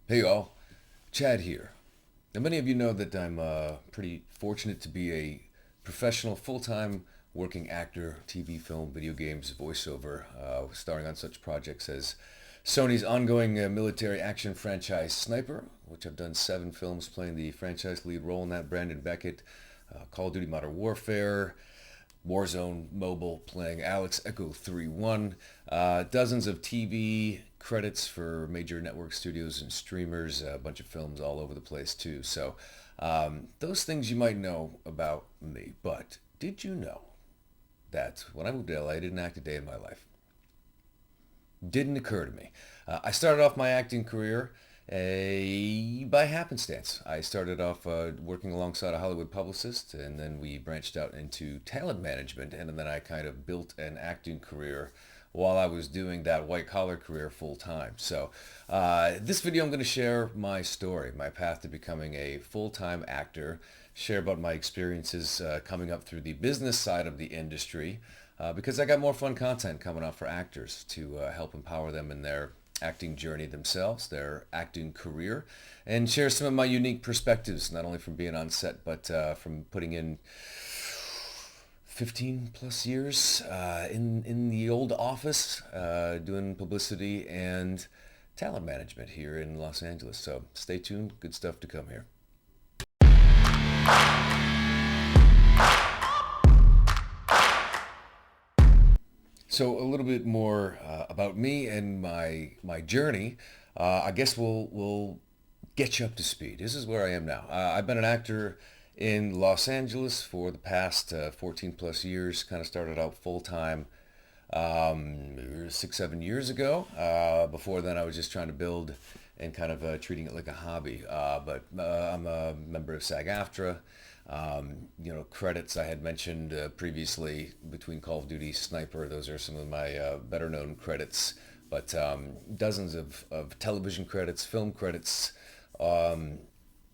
Hey y'all, Chad here. Now, many of you know that I'm pretty fortunate to be a professional, full-time working actor, TV, film, video games, voiceover, starring on such projects as Sony's ongoing military action franchise Sniper, which I've done 7 films playing the franchise lead role in that, Brandon Beckett, Call of Duty Modern Warfare, Warzone Mobile playing Alex Echo 3-1. Dozens of TV credits for major network studios and streamers, a bunch of films all over the place too. So those things you might know about me. But did you know that when I moved to LA, I didn't act a day in my life? Didn't occur to me. I started off my acting career by happenstance. I started off working alongside a Hollywood publicist, and then we branched out into talent management, and then I kind of built an acting career while I was doing that white collar career full time. So, this video I'm going to share my story, my path to becoming a full time actor, share about my experiences coming up through the business side of the industry, because I got more fun content coming up for actors to help empower them in their acting journey themselves, their acting career, and share some of my unique perspectives, not only from being on set, but from putting in 15 plus years in the old office, doing publicity and talent management here in Los Angeles. So stay tuned. Good stuff to come here. So a little bit more about me and my journey. I guess we'll get you up to speed. This is where I am now. I've been an actor in Los Angeles for the past 14 plus years. Kind of started out full time 6 7 years ago. Before then, I was just trying to build and kind of treating it like a hobby. But I'm a member of SAG-AFTRA. Credits I had mentioned previously between Call of Duty, Sniper. Those are some of my better known credits. But dozens of television credits, film credits. I'm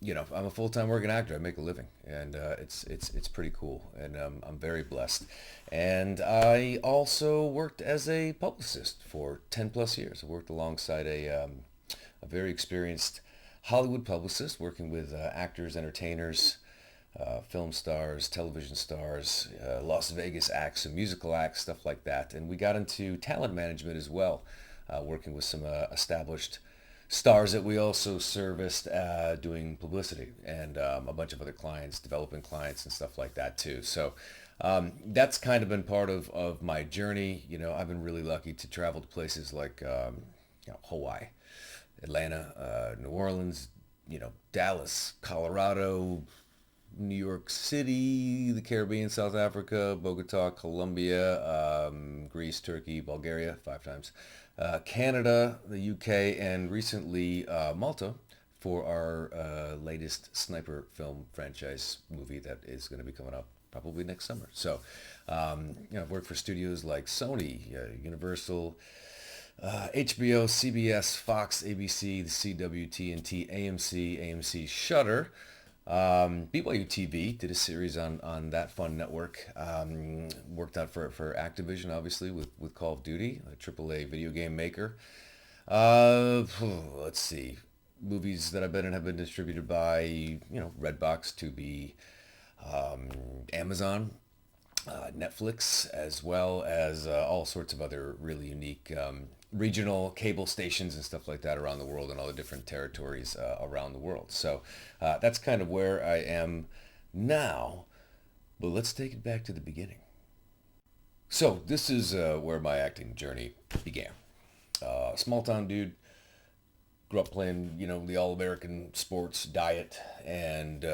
a full-time working actor. I make a living, and it's pretty cool, and I'm very blessed. And I also worked as a publicist for 10 plus years. I worked alongside a very experienced Hollywood publicist, working with actors, entertainers, film stars, television stars, Las Vegas acts, and musical acts, stuff like that. And we got into talent management as well, working with some established stars that we also serviced, doing publicity and a bunch of other clients, developing clients and stuff like that too. So that's kind of been part of my journey. I've been really lucky to travel to places like Hawaii, Atlanta, New Orleans, Dallas, Colorado, New York City, the Caribbean, South Africa, Bogota, Colombia, Greece, Turkey, Bulgaria, 5 times, Canada, the UK, and recently Malta for our latest Sniper film franchise movie that is going to be coming up probably next summer. So, I've worked for studios like Sony, Universal, HBO, CBS, Fox, ABC, the CW, TNT, AMC Shudder. BYU TV did a series on that fun network. Worked out for Activision, obviously, with Call of Duty, a AAA video game maker. Let's see. Movies that I've been in have been distributed by, Redbox, Tubi, Amazon, Netflix, as well as all sorts of other really unique regional cable stations and stuff like that around the world and all the different territories around the world. So that's kind of where I am now. But let's take it back to the beginning. So this is where my acting journey began. Small town dude, grew up playing, the all-American sports diet, and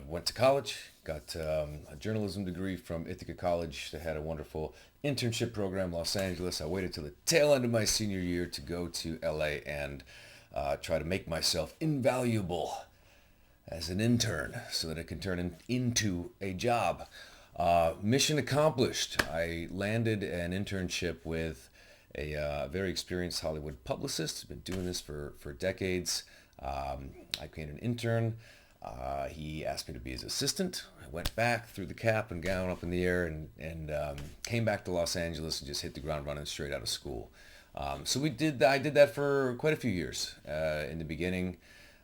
went to college, got a journalism degree from Ithaca College. They had a wonderful internship program in Los Angeles. I waited till the tail end of my senior year to go to LA and try to make myself invaluable as an intern so that it can turn into a job. Mission accomplished. I landed an internship with a very experienced Hollywood publicist. Been doing this for decades. I became an intern. He asked me to be his assistant. I went back, threw the cap and gown up in the air, and came back to Los Angeles and just hit the ground running straight out of school. So I did that for quite a few years in the beginning.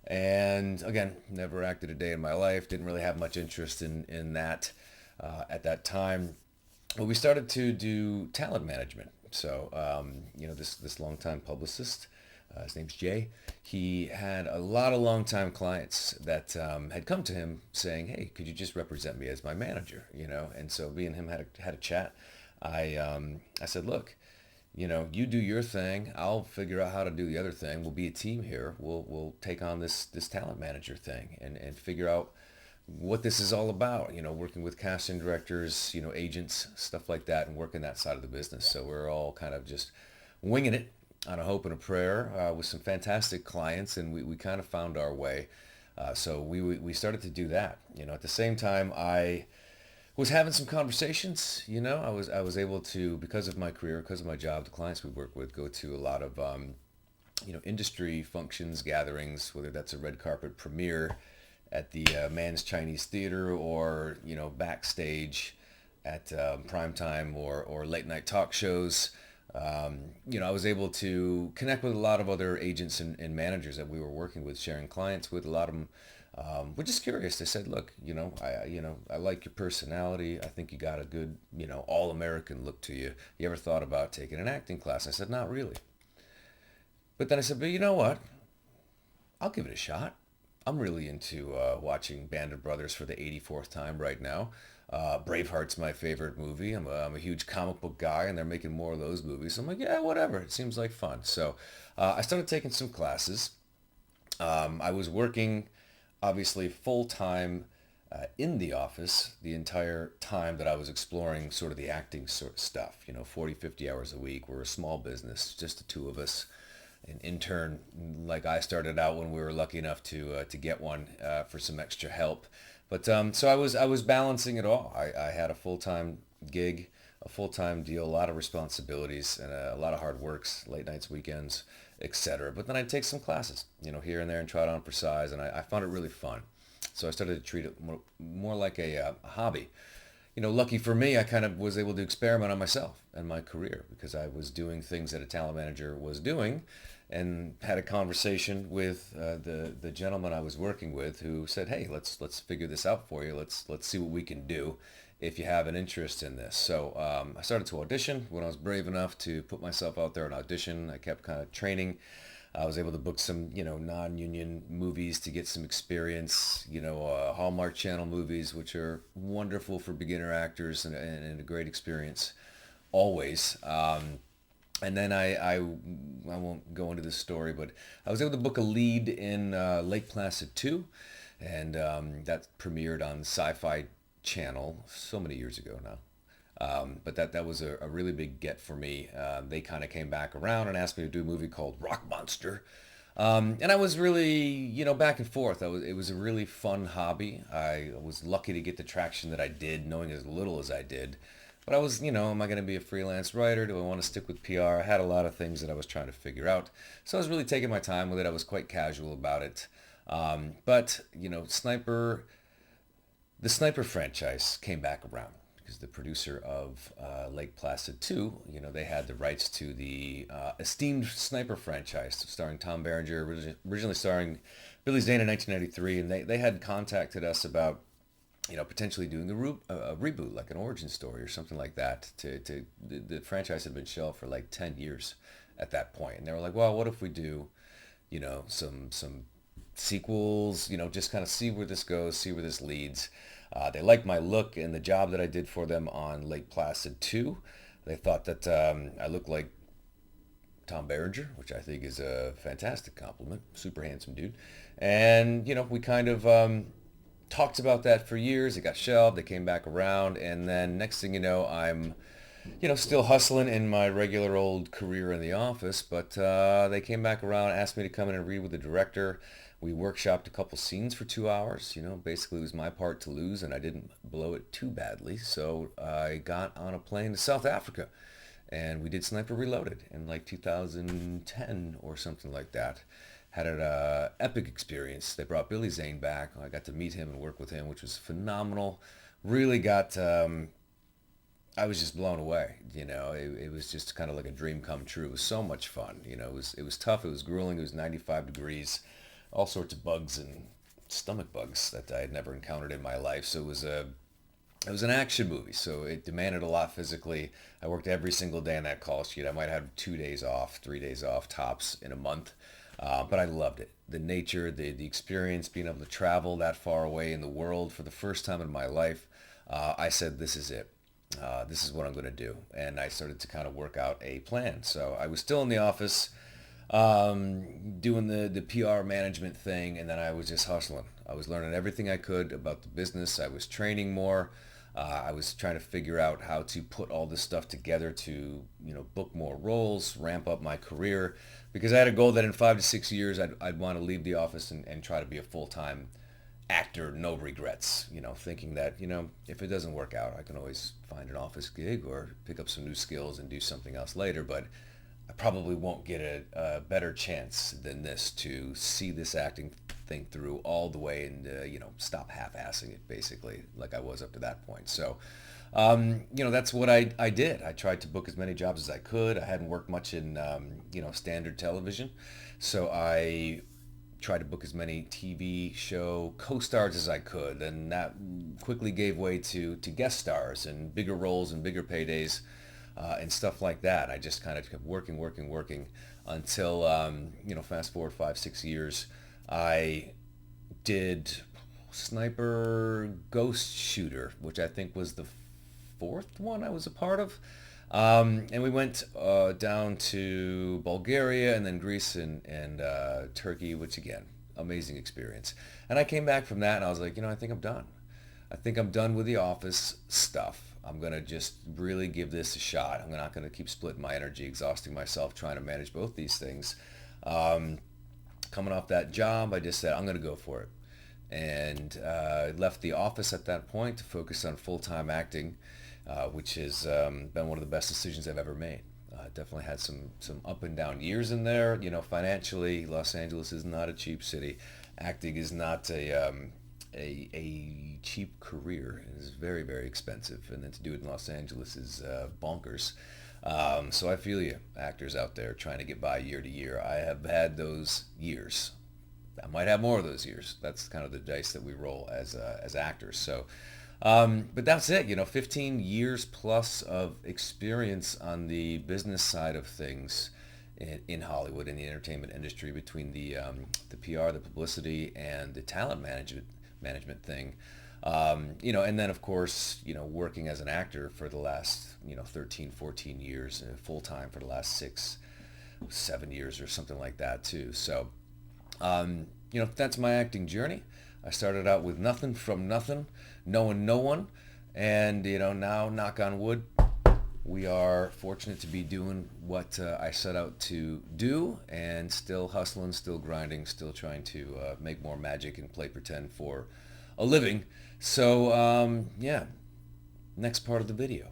And again, never acted a day in my life. Didn't really have much interest in that at that time. But we started to do talent management. So, this longtime publicist, his name's Jay. He had a lot of longtime clients that had come to him saying, "Hey, could you just represent me as my manager?" And so me and him had a chat. I said, "Look, you do your thing. I'll figure out how to do the other thing. We'll be a team here. We'll take on this talent manager thing and figure out what this is all about. Working with casting directors, agents, stuff like that, and working that side of the business. So we're all kind of just winging it on a hope and a prayer with some fantastic clients, and we kind of found our way. So we started to do that. At the same time, I was having some conversations. I was able to, because of my career, because of my job, the clients we work with go to a lot of industry functions, gatherings, whether that's a red carpet premiere at the Man's Chinese Theater, or backstage at primetime or late night talk shows. I was able to connect with a lot of other agents and managers that we were working with, sharing clients with. A lot of them were just curious. They said, "Look, I like your personality. I think you got a good, all American look to you. You ever thought about taking an acting class?" I said, "Not really." But then I said, "But you know what? I'll give it a shot. I'm really into watching Band of Brothers for the 84th time right now. Braveheart's my favorite movie. I'm a huge comic book guy, and they're making more of those movies. So I'm like, yeah, whatever. It seems like fun." So I started taking some classes. I was working, obviously, full time in the office the entire time that I was exploring sort of the acting sort of stuff. 40, 50 hours a week. We're a small business, just the two of us. An intern like I started out when we were lucky enough to get one for some extra help. But so I was balancing it all. I had a full time gig, a full time deal, a lot of responsibilities, and a lot of hard works, late nights, weekends, etc. But then I'd take some classes, here and there, and try it on for size, and I found it really fun. So I started to treat it more like a hobby. Lucky for me, I kind of was able to experiment on myself and my career because I was doing things that a talent manager was doing, and had a conversation with the gentleman I was working with, who said, "Hey, let's figure this out for you. Let's see what we can do if you have an interest in this." So I started to audition when I was brave enough to put myself out there and audition. I kept kind of training. I was able to book some, non-union movies to get some experience, Hallmark Channel movies, which are wonderful for beginner actors, and a great experience always. And then I won't go into this story, but I was able to book a lead in Lake Placid 2, and that premiered on Sci-Fi Channel so many years ago now. But that was a really big get for me. They kind of came back around and asked me to do a movie called Rock Monster. And I was really, back and forth. It was a really fun hobby. I was lucky to get the traction that I did, knowing as little as I did. But I was, am I going to be a freelance writer? Do I want to stick with PR? I had a lot of things that I was trying to figure out. So I was really taking my time with it. I was quite casual about it. But, the Sniper franchise came back around because the producer of Lake Placid 2, they had the rights to the esteemed Sniper franchise, starring Tom Berenger, originally starring Billy Zane in 1993, and they had contacted us about, potentially doing a reboot, like an origin story or something like that. The franchise had been shelved for like 10 years at that point, and they were like, well, what if we do, some sequels, just kind of see where this goes, see where this leads. They liked my look and the job that I did for them on Lake Placid 2. They thought that I looked like Tom Berenger, which I think is a fantastic compliment. Super handsome dude. And, we kind of talked about that for years. It got shelved. They came back around. And then next thing you know, I'm, still hustling in my regular old career in the office. But they came back around, asked me to come in and read with the director. We workshopped a couple scenes for 2 hours. Basically it was my part to lose, and I didn't blow it too badly. So I got on a plane to South Africa, and we did Sniper Reloaded in like 2010 or something like that. Had an epic experience. They brought Billy Zane back. I got to meet him and work with him, which was phenomenal. Really got I was just blown away. It was just kind of like a dream come true. It was so much fun. It was tough. It was grueling. It was 95 degrees, all sorts of bugs and stomach bugs that I had never encountered in my life. So it was an action movie, so it demanded a lot physically. I worked every single day on that call sheet. I might have 2 days off, 3 days off tops in a month, but I loved it. The nature, the experience, being able to travel that far away in the world for the first time in my life. I said, this is it. This is what I'm going to do. And I started to kind of work out a plan. So I was still in the office doing the PR management thing, and then I was just hustling. I was learning everything I could about the business. I was training more. I was trying to figure out how to put all this stuff together to, book more roles, ramp up my career, because I had a goal that in 5 to 6 years I'd want to leave the office and try to be a full-time actor, no regrets, thinking that, if it doesn't work out, I can always find an office gig or pick up some new skills and do something else later. But I probably won't get a better chance than this to see this acting thing through all the way and, stop half-assing it, basically, like I was up to that point. So, that's what I did. I tried to book as many jobs as I could. I hadn't worked much in, standard television. So I tried to book as many TV show co-stars as I could, and that quickly gave way to guest stars and bigger roles and bigger paydays and stuff like that. I just kind of kept working until, fast forward 5, 6 years, I did Sniper Ghost Shooter, which I think was the fourth one I was a part of. And we went down to Bulgaria and then Greece and Turkey, which again, amazing experience. And I came back from that and I was like, I think I'm done. I think I'm done with the office stuff. I'm going to just really give this a shot. I'm not going to keep splitting my energy, exhausting myself, trying to manage both these things. Coming off that job, I just said, I'm going to go for it. And left the office at that point to focus on full-time acting, which has been one of the best decisions I've ever made. Definitely had some up and down years in there. Financially, Los Angeles is not a cheap city. Acting is not a cheap career. It is very, very expensive. And then to do it in Los Angeles is bonkers. So I feel you, actors out there trying to get by year to year. I have had those years. I might have more of those years. That's kind of the dice that we roll as actors. So, but that's it. 15 years plus of experience on the business side of things in Hollywood, in the entertainment industry, between the PR, the publicity, and the talent management thing. And then of course, working as an actor for the last 13, 14 years, full time for the last 6, 7 years or something like that too. So. That's my acting journey. I started out with nothing from nothing, knowing no one. And, now, knock on wood, we are fortunate to be doing what I set out to do, and still hustling, still grinding, still trying to make more magic and play pretend for a living. So, next part of the video.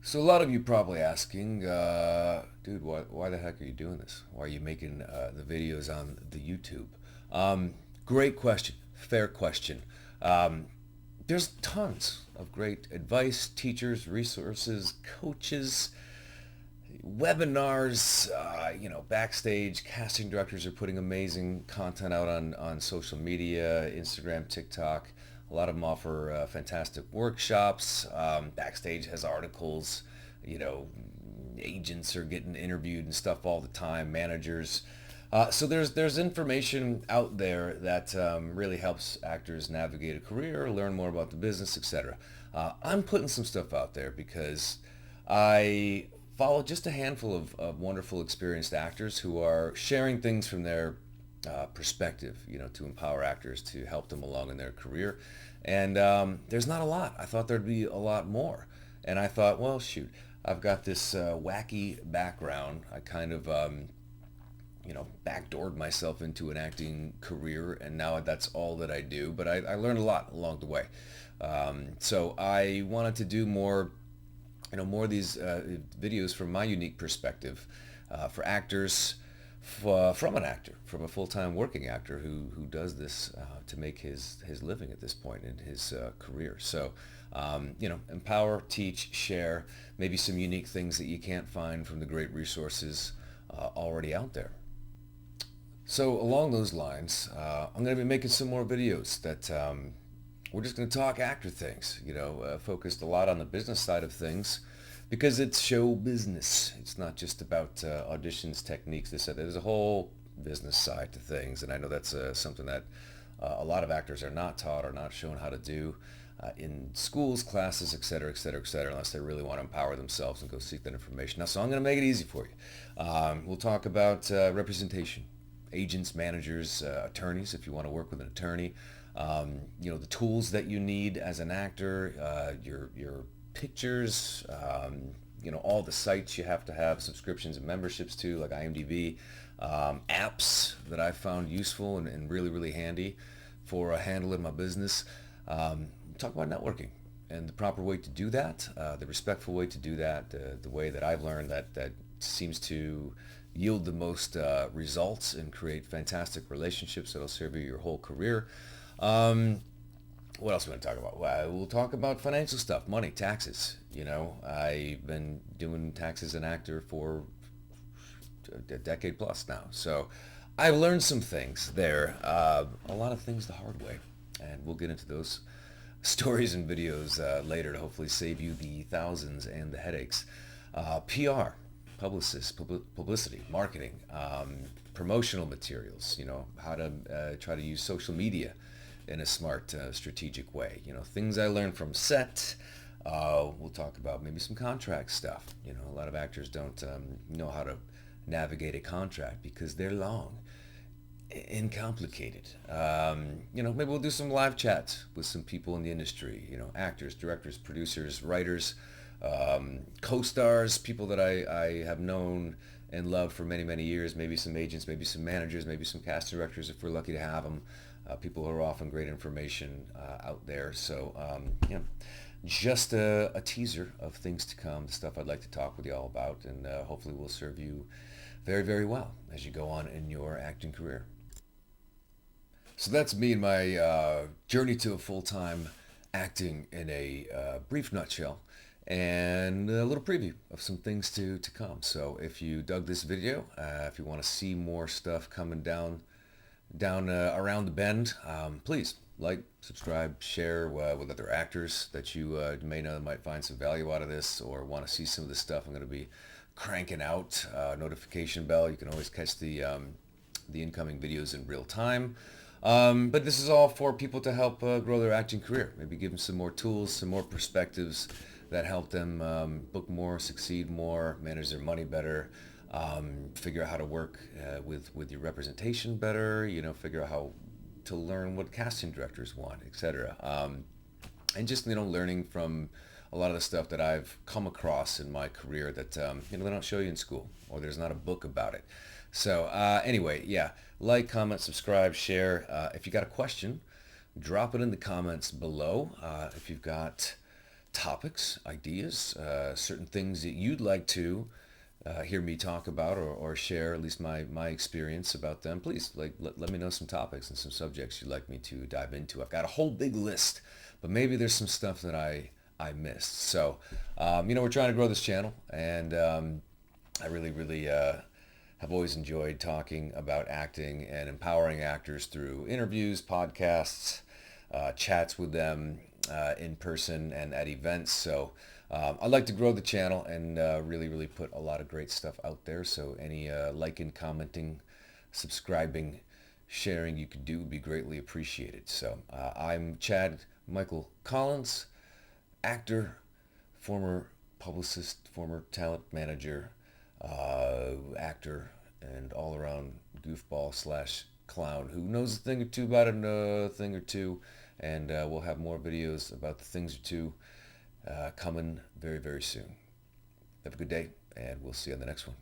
So a lot of you probably asking, dude, why the heck are you doing this? Why are you making the videos on the YouTube? Great question. Fair question. There's tons of great advice, teachers, resources, coaches, webinars, backstage. Casting directors are putting amazing content out on social media, Instagram, TikTok. A lot of them offer fantastic workshops. Backstage has articles. Agents are getting interviewed and stuff all the time. Managers. So there's information out there that really helps actors navigate a career, learn more about the business, etc. I'm putting some stuff out there because I follow just a handful of wonderful, experienced actors who are sharing things from their perspective, to empower actors, to help them along in their career. And there's not a lot. I thought there'd be a lot more. And I thought, well, shoot, I've got this wacky background. I kind of, backdoored myself into an acting career, and now that's all that I do. But I learned a lot along the way. So I wanted to do more of these videos from my unique perspective for actors, from an actor, from a full-time working actor who does this to make his living at this point in his career. So, empower, teach, share, maybe some unique things that you can't find from the great resources already out there. So along those lines, I'm going to be making some more videos that we're just going to talk actor things, focused a lot on the business side of things because it's show business. It's not just about auditions, techniques, this, that. There's a whole business side to things. And I know that's something that a lot of actors are not taught or not shown how to do in schools, classes, et cetera, et cetera, et cetera, unless they really want to empower themselves and go seek that information. Now, so I'm going to make it easy for you. We'll talk about representation. Agents, managers, attorneys, if you want to work with an attorney, the tools that you need as an actor, your pictures, all the sites you have to have subscriptions and memberships to, like IMDb, apps that I found useful and really, really handy for handling my business. Talk about networking and the proper way to do that, the respectful way to do that, the way that I've learned that seems to yield the most results and create fantastic relationships that'll serve you your whole career. What else are we going to talk about? Well, we'll talk about financial stuff, money, taxes. I've been doing taxes as an actor for a decade plus now. So I've learned some things there, a lot of things the hard way. And we'll get into those stories and videos later to hopefully save you the thousands and the headaches. PR. Publicity, marketing, promotional materials, how to try to use social media in a smart, strategic way. Things I learned from set. We'll talk about maybe some contract stuff. A lot of actors don't know how to navigate a contract because they're long and complicated. Maybe we'll do some live chats with some people in the industry, actors, directors, producers, writers, co-stars, people that I have known and loved for many, many years, maybe some agents, maybe some managers, maybe some casting directors if we're lucky to have them, people who are offering great information out there. So, just a teaser of things to come, the stuff I'd like to talk with you all about, and hopefully will serve you very, very well as you go on in your acting career. So that's me and my journey to a full-time acting in a brief nutshell, and a little preview of some things to come. So if you dug this video, if you want to see more stuff coming down around the bend, please like, subscribe, share with other actors that you may know might find some value out of this or want to see some of the stuff I'm going to be cranking out. Notification bell, you can always catch the incoming videos in real time. But this is all for people to help grow their acting career. Maybe give them some more tools, some more perspectives that help them book more, succeed more, manage their money better, figure out how to work with your representation better, figure out how to learn what casting directors want, etc. And just, learning from a lot of the stuff that I've come across in my career that, they don't show you in school, or there's not a book about it. So anyway, yeah, like, comment, subscribe, share. If you got a question, drop it in the comments below. If you've got topics, ideas, certain things that you'd like to hear me talk about or share, at least my experience about them, please let me know some topics and some subjects you'd like me to dive into. I've got a whole big list, but maybe there's some stuff that I missed. So, we're trying to grow this channel, and I really, really have always enjoyed talking about acting and empowering actors through interviews, podcasts, chats with them in person and at events. So I'd like to grow the channel and really, really put a lot of great stuff out there. So any liking, commenting, subscribing, sharing you could do would be greatly appreciated. So I'm Chad Michael Collins, actor, former publicist, former talent manager, actor, and all-around goofball / clown who knows a thing or two about a thing or two, and we'll have more videos about the things or two coming very, very soon. Have a good day, and we'll see you on the next one.